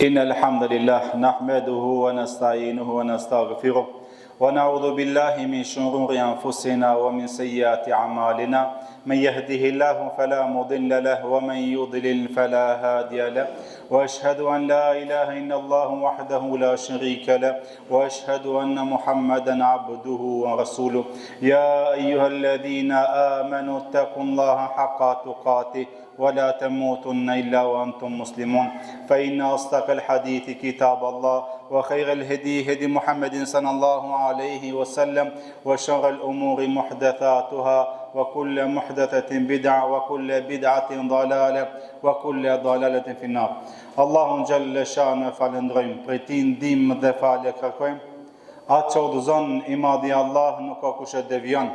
إن الحمد لله نحمده ونستعينه ونستغفره ونعوذ بالله من شرور أنفسنا ومن سيئات أعمالنا من يهده الله فلا مضل له ومن يضلل فلا هادي له وأشهد أن لا إله إلا الله وحده لا شريك له وأشهد أن محمدا عبده ورسوله يا أيها الذين آمنوا اتقوا الله حق تقاته ولا تموتن إلا وأنتم مسلمون فإن أصدق الحديث كتاب الله وخير الهدي هدي محمد صلى الله عليه وسلم وشر الأمور محدثاتها وكل محدثة بدعة وكل بدعة ضلالة وكل ضلالة في النار. Allahun xhalla shanu falendrojmë, prej tij ndihmë dhe falje kërkojmë. Atë që udhëzon i madhi Allah nuk ka kush e devion,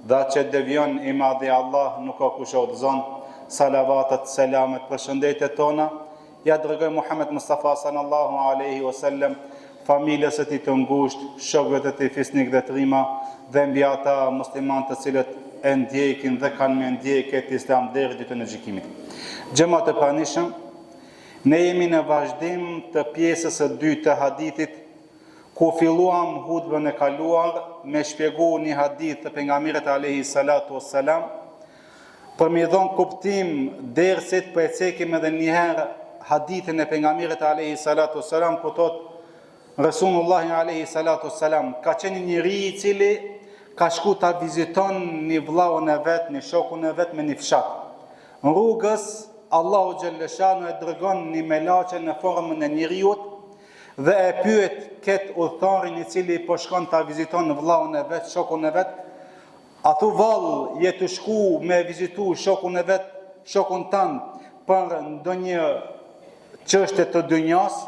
dhe atë që devion i madhi Allah nuk ka kush e udhëzon. Salavatet, selamet, përshëndetjet tona ja dërgoj Muhammed Mustafa sallallahu alaihi wasallam, familjes së tij të ngushtë, shokëve të tij fisnik dhe trima, dhe mbi ata muslimanë të cilët e ndjekin dhe kanë me ndjekjet Islam deri ditën e gjykimit. Xhamat e pranishëm, ne jemi në vazhdim të pjesës së dytë të hadithit, ku filluam hutbën e kaluar me shpjegu një hadith të pejgamberit alayhi salatu wassalam, për me dhënë kuptim dersit, për e cekim edhe njëherë hadithin e pejgamberit alayhi salatu wassalam, ku thot Resulullahi alayhi salatu wassalam, ka qenë njëri i cili ka shku ta viziton një vllaun e vet, një shokun e vet me një fshat. Në rrugës, Allahu xhalleshanu e dërgon një melaçe në formën e njeriut dhe e pyet këtë udhëtarin i cili po shkon ta viziton vllaun e vet, shokun e vet, a thu vallë, je të shku me vizitu shokun e vet, shokun tanë, për ndonjë çështje të dynjas,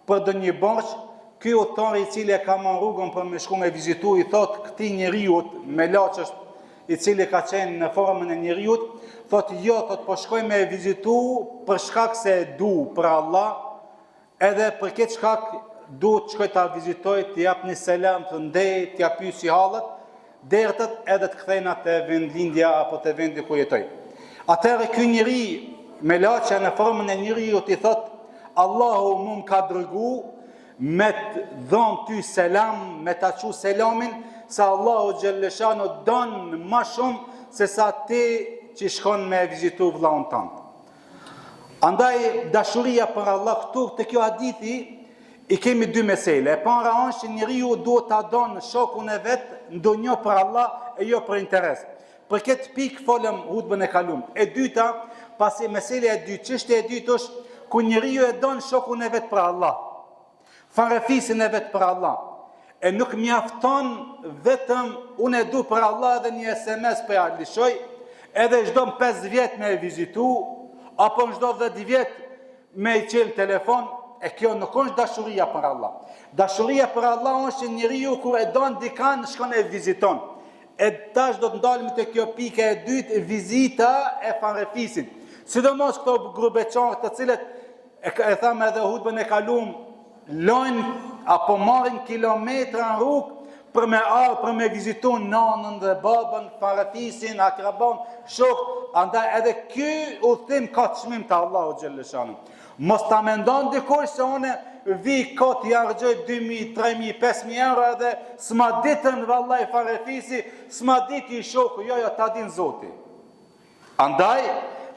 për ndonjë borxh? Ky udhëtar i cili e ka marrë rrugën për me shku me vizitu, i thot këtij njeriut, melaçës i cili ka qenë në formën e njeriut, thot jo, thot po shkoj me vizitu për shkak se e du për Allah, edhe për këtë shkak du të shkoj ta vizitoj, të jap një selam, të ndej, të jap pyesi hallet, dertët edhe të kthejnë atë vendlindja apo të vendi ku jetoj. Atëherë ky njeri, melaçja në formën e njeriut, i thot Allahu më ka dërgu me të dhon ty selam, me ta çu selamin, se Allahu xhalleshanu don më shumë se sa ti që shkon me vizitu vllaun tënd. Andaj dashuria për Allah këtu te kjo hadithi i kemi dy mesele. E para është që njeriu duhet ta don shokun e vet ndonjë për Allah e jo për interes. Për këtë pikë folëm hutbën e kaluar. E dyta, pasi meselja e dytë, çështja e dytë është ku njeriu e don shokun e vet për Allah, farefisin e vet për Allah. E nuk mjafton vetëm unë e du për Allah dhe një SMS për ja lishoj, edhe çdo 5 vjet me e vizitu, apo çdo 10 vjet me i qel telefon, e kjo nuk është dashuria për Allah. Dashuria për Allah është që njeriu kur e don dikan shkon e viziton. E tash do të ndalemi te kjo pika e dytë, vizita e farefisit. Sidomos këto grubeçar të cilët e thamë edhe hutbën e kaluam, lojnë apo marrin kilometra në rrugë për me vizitu nanën dhe babën, farefisin, akraban, shok, andaj edhe ky udhtim ka çmim te Allahu xhalleshanu. Mos ta mendon dikush se unë vi kot i harxoj 2.000, 3.000, 5.000 euro edhe s'ma ditën vallahi farefisi, s'ma ditë i shoku, jo, ta din Zoti. Andaj,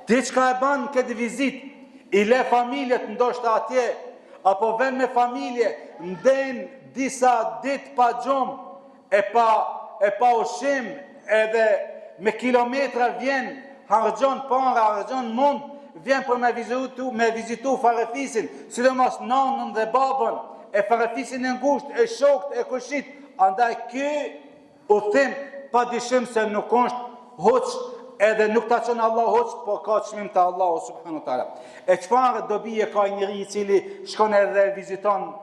ti çka e bën këtë vizitë, i le familjet ndoshta atje, apo vën me familje, nden disa ditë pa gjumë, e pa ushqim, edhe me kilometra vjen, harxhon para, harxhon mund, vjen për me vizitu farefisin, sidomos nanën dhe babën, e farefisin e ngushtë, e shokt, e kushit. Andaj ky udhtim padyshim se nuk është hoç, edhe nuk ta çon Allah hoç, po ka çmim te Allahu subhanahu wa taala. E çfarë dobi e ka njëri i cili shkon edhe viziton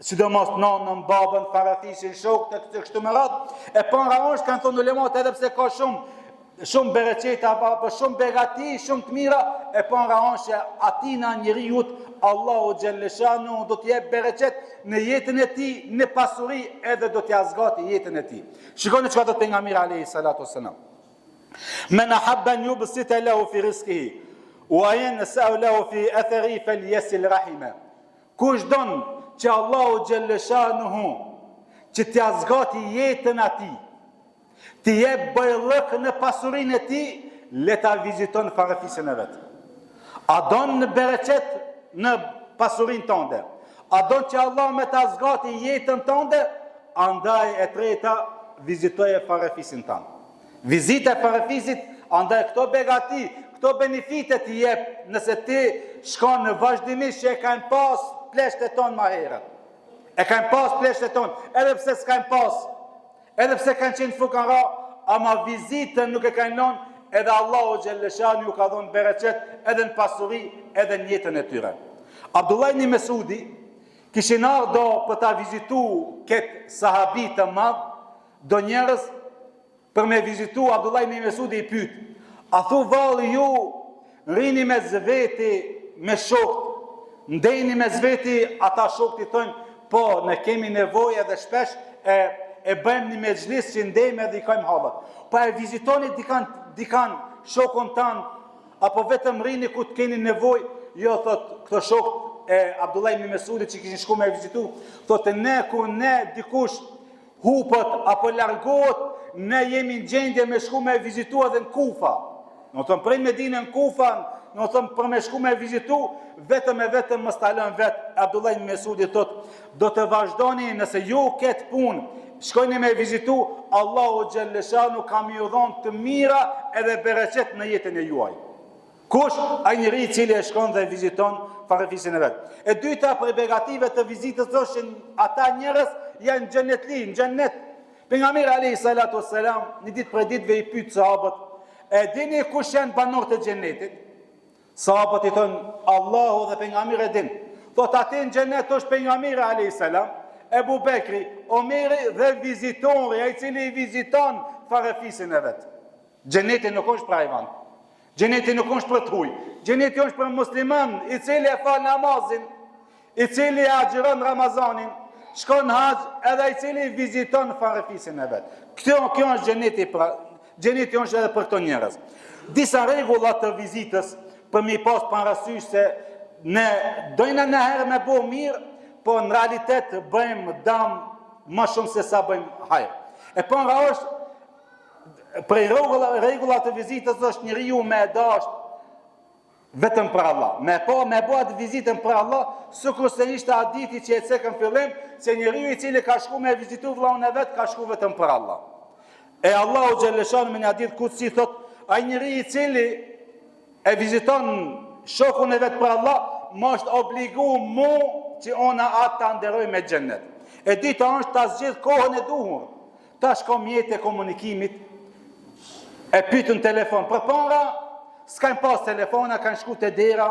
sidomos nanën, babën, farefisin, shokët e kështu me radhë, e para është kanë thonë ulemat edhe pse ka shumë bereqeta, apo shumë begati, shumë të mira, e para është që atina njeriu Allahu xhalleshanu do t'i jep bereqet në jetën e tij, në pasuri, edhe do t'i azgati jetën e tij. Shikoni çka do pejgamberi alayhi salatu wassalam. Men ahabba an yubsita lahu fi rizqihi wa yansa'u lahu fi athari falyasil rahima. Kush don që Allahu xhalleshanuhu që t'ja zgati jetën atij, t'i jep bëjllëk në pasurinë e tij, le ta viziton farefisën e vet. A don në bereqet në pasurinë tënde? A don që Allah me ta zgati jetën tënde? Andaj e treta, vizitoje farefisën tënd. Vizita e farefisit, andaj këto begati, këto benefite t'i jep nëse ti shkon në vazhdimisht që e kanë pas pleshtë e tonë ma herët. E kanë pas pleshtë e tonë, edhe pse s'kanë pas, edhe pse kanë qenë fukara, ama vizitën nuk e kanë lënë, edhe Allahu xhalleshani ju ka dhënë bereqet edhe në pasuri, edhe në jetën e tyre. Abdullah ibn Mesudi kishin ardhur për ta vizitu këtë sahabi të madh, do njerëz për me vizitu Abdullah ibn Mesudi i pyet, a thu valli ju rini me zveti me shokët, ndeni me zveti ata shokët i thonë, po ne kemi nevojë edhe shpesh e bëjmë një mexhlis që ndejmë edhe i kajmë hallat. Pa e vizitoni dikan shokun tanë, apo vetëm rini ku të keni nevojë, jo thot këto shokët e Abdullah ibn Mesudit që kishin shku me vizitu, thotë ne ku ne dikush hupët apo largohet, ne jemi në gjendje me shku me vizitu edhe në Kufa. Në thëmë prej Medine në Kufa, në thëmë për me shku me vizitu, vetëm më stalën vetë. Abdullah ibn Mesudi thotë, do të vazhdoni nëse ju këtë punë, shkojni me vizitu, Allahu xhalleshanu kam ju dhënë të mira edhe bereqet në jetën e juaj. Kush? Ai njeri i cili e shkon dhe viziton farefisën e vetë. E dyta për begative të vizitës thoshin ata njerëz janë xhenetli, në xhenet. Pejgamberi alayhi salatu wassalam një ditë për ditëve i pyet sahabët, e dini kush janë banorët e xhenetit? Sahabët i thonë, Allahu dhe pejgamberi e din. Thotë aty në xhenet është pejgamberi alayhi salam, Ebu Bekri, Omeri dhe vizitori, ai cili i viziton farefisën e vet. Xheneti nuk është për ajvan. Xheneti nuk është për tuj. Xheneti është për musliman i cili e fal namazin, i cili agjiron Ramazanin, shkon hax edhe i cili viziton farefisën e vet. Kjo është xheneti xheneti është edhe për këto njerëz. Disa rregulla të vizitës për mi pas parasysh se ne dojna në herë me bo mirë, po në realitet bëjmë dam më shumë se sa bëjmë hajër. E po nga është prej rregullat të vizitës është njeriu me dash vetëm për Allah. Me bo atë vizitën për Allah, sikur se ishte hadithi që e cekën fillim, se njeriu i cili ka shku me vizitu vllahun e vet, ka shku vetëm për Allah. E Allahu xhalleshanu me një hadith kutsi thot, ai njeri i cili e viziton shokun e vet për Allah, më është obligu mu që ona atë të nderoj me xhennet. E dita është ta zgjidh kohën e duhur. Ta shko mjetë e komunikimit, e pyetën telefon. Përpara s'kan pas telefona, kanë shku te dera,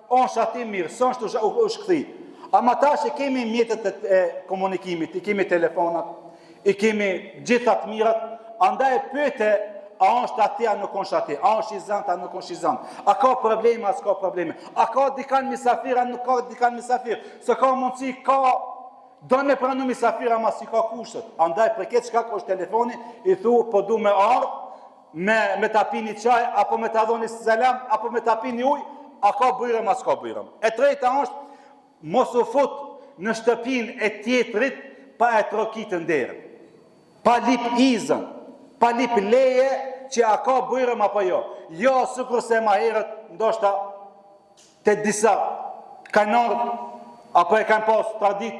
on shati mirë, s'është u shkthi. Ama tash e kemi mjetët e komunikimit, i kemi telefonat, i kemi gjitha të mirat, andaj pyete a është atje, a nuk është atje, a është shizant, a nuk është shizant, a ka probleme, a s'ka probleme, a ka dikan misafir, a nuk ka dikan misafir, se ka mundësi, do me pranu misafir, ama si ka kushtet. Andaj për këtë shkak është telefoni, i thu, po du me ardhë, me ta pini qaj, apo me ta dhoni selam, apo me ta pini uj, a ka bujrëm, a s'ka bujrëm. E treta është, mos u fut në shtëpin e tjetrit, pa e trokitën derë, pa lip izën, pa lip leje, që a ka bujrëm apo jo. Jo, sikur se ma herët, ndoshta, të disa kanarë, apo e kanë pas tradit,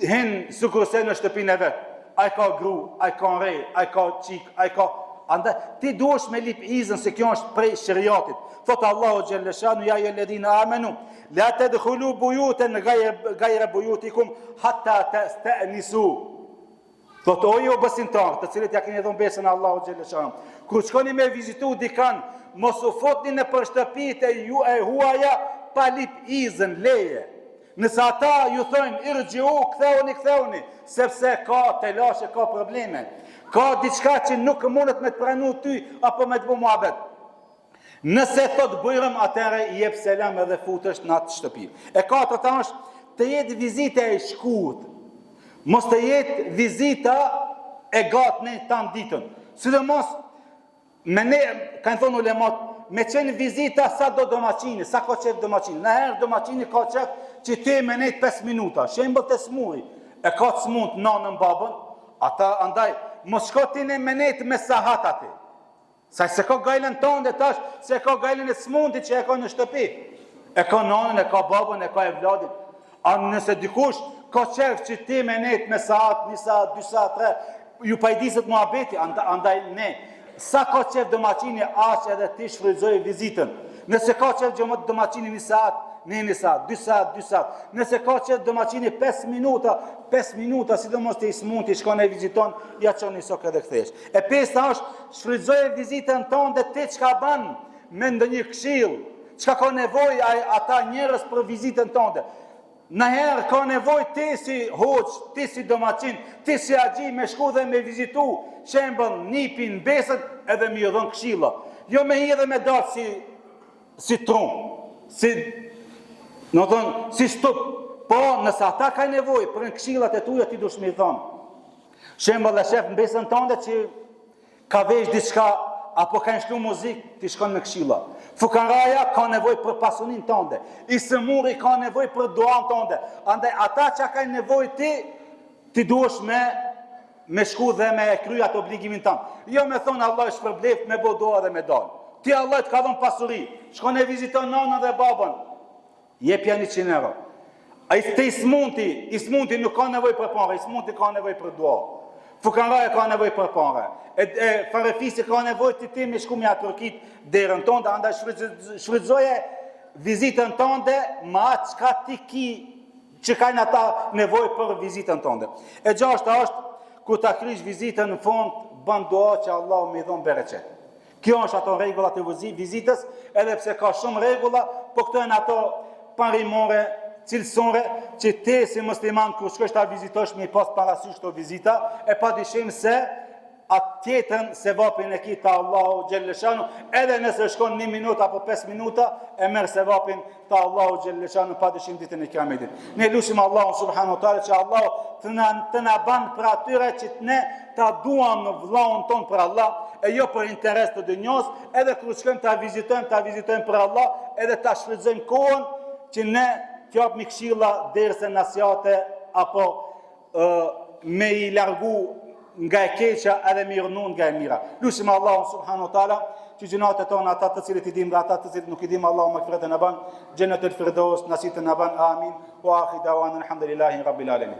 hinë sikur se në shtëpin e vetë. A i ka gru, a i ka rej, a i ka qik, a i ka... Andaj, ti duesh me lip izën, se kjo është prej shëriatit. Thotë Allahu xhalleshanu, ja ju ledhina amenu, la të dëkhulu bujuten gajre bujutikum, hatta të stënisu. Thotë o ju besimtarë, të cilët ja keni dhënë besën Allahu xhalleshanu. Kur shkoni me vizitu dikan, mos u fotni në shtëpitë e huaja pa lip izën leje. Nëse ata ju thonë irgjiu, ktheuni, sepse ka telashe, ka probleme. Ka diçka që nuk mundet me të pranu ty apo me të bu muhabet. Nëse thot bujrëm, atëre i jep selam edhe futesh në atë shtëpi. E katërta është të jetë vizita e shkurt. Mos të jetë vizita e gatme tan ditën. Sidomos me ne, kanë thonë ulemat, me qenë vizita sa do domaçini, sa ka qef domaçini. Në herë domaçini ka qef që ti me nejt 5 minuta. Shembëll të smuri, e ka të smut nanën babën, ata andaj, mos shko ti në me nejt me sahat ati. Sa se ka gajlen tonë dhe tash, se ka gajlen e smundi që e ka në shtëpi. E ka nanën, e ka babën, e ka e vladin. A nëse dikush ka qef që ti me nejt me sahat, 1 sahat, 2 sahat, 3, ju pajdiset muhabeti, andaj ne. Sa ka qef domaçini, aq edhe ti shfrytëzoj vizitën. Nëse ka qef domaçini 1 sahat, 1 sahat, 2 sahat, 2 sahat. Nëse ka qef domaçini 5 minuta, sidomos të ismun, të shkon e viziton, ja çon një sok edhe kthesh. E pesta është shfrytëzoj vizitën tonë dhe ti çka bën me ndonjë këshill, çka ka nevojë ata njerëz për vizitën tonë. Nëherë ka nevojë ti si hoç, ti si domaçin, ti si axhi me shku dhe me vizitu, shembëll nipin, besët edhe mi dhon këshilla. Jo me hidhe me dalë si tron, si stup. Po, nëse ata ka nevojë për në këshillat e tuja ti dush me i thonë. Shembëll e shef në besën tënde që ka vesh diçka apo ka nshkru muzik, ti shkon me këshilla. Fukaraja ka nevojë për pasunin tënde. I sëmuri ka nevojë për duan tënde. Andaj ata që ka nevojë ti duhesh me shku dhe me kry atë obligimin tënd. Jo me thonë Allah është shpërbleft me bo doa dhe me dalë. Ti Allah të ka dhënë pasuri. Shkon e viziton nanën dhe babën. Jepja 100 euro. Ai te ismunti nuk ka nevojë për parë, ismunti ka nevojë për dua. Fukaraja ka nevojë për parë. Farefisi ka nevojë ti me shku me atë rokit derën tonë, andaj shfrytëzoje vizitën tonë me atë çka ti ki që kanë ata nevojë për vizitën tonë. E gjashta është kur ta krysh vizitën në fund bën dua që Allahu më i dhon bereqet. Kjo është ato rregullat e vizitës, edhe pse ka shumë rregulla, po këto janë ato parimore, cilësore, që ti si musliman kur shkosh ta vizitosh me pas parasysh këto vizita, e padyshim se atë tjetën se vapin e kita Allahu Gjellëshanu, edhe nëse shkon 1 minuta apo 5 minuta, e merr se vapin ta Allahu Gjellëshanu padyshim ditën e Kiametit. Ne lutim Allahun subhanahu wa taala që Allahu të na ban për atyre që ne ta duam në vllahun ton për Allah, e jo për interes të dynjos, edhe kur shkojmë ta vizitojmë për Allah, edhe ta shfrytëzojmë kohën që ne t'japmi këshilla derse nasiate apo me i largu nga e keqa edhe me i rënu nga e mira. Lutim Allahun subhanahu wa taala që gjinat e tona ata të cilët i dim dhe ata të cilët nuk i dim, Allahu magfiret e na ban, Jannatul Firdaus nasip të na ban, amin. Wa akhiru da'wana alhamdulillahi rabbil alamin.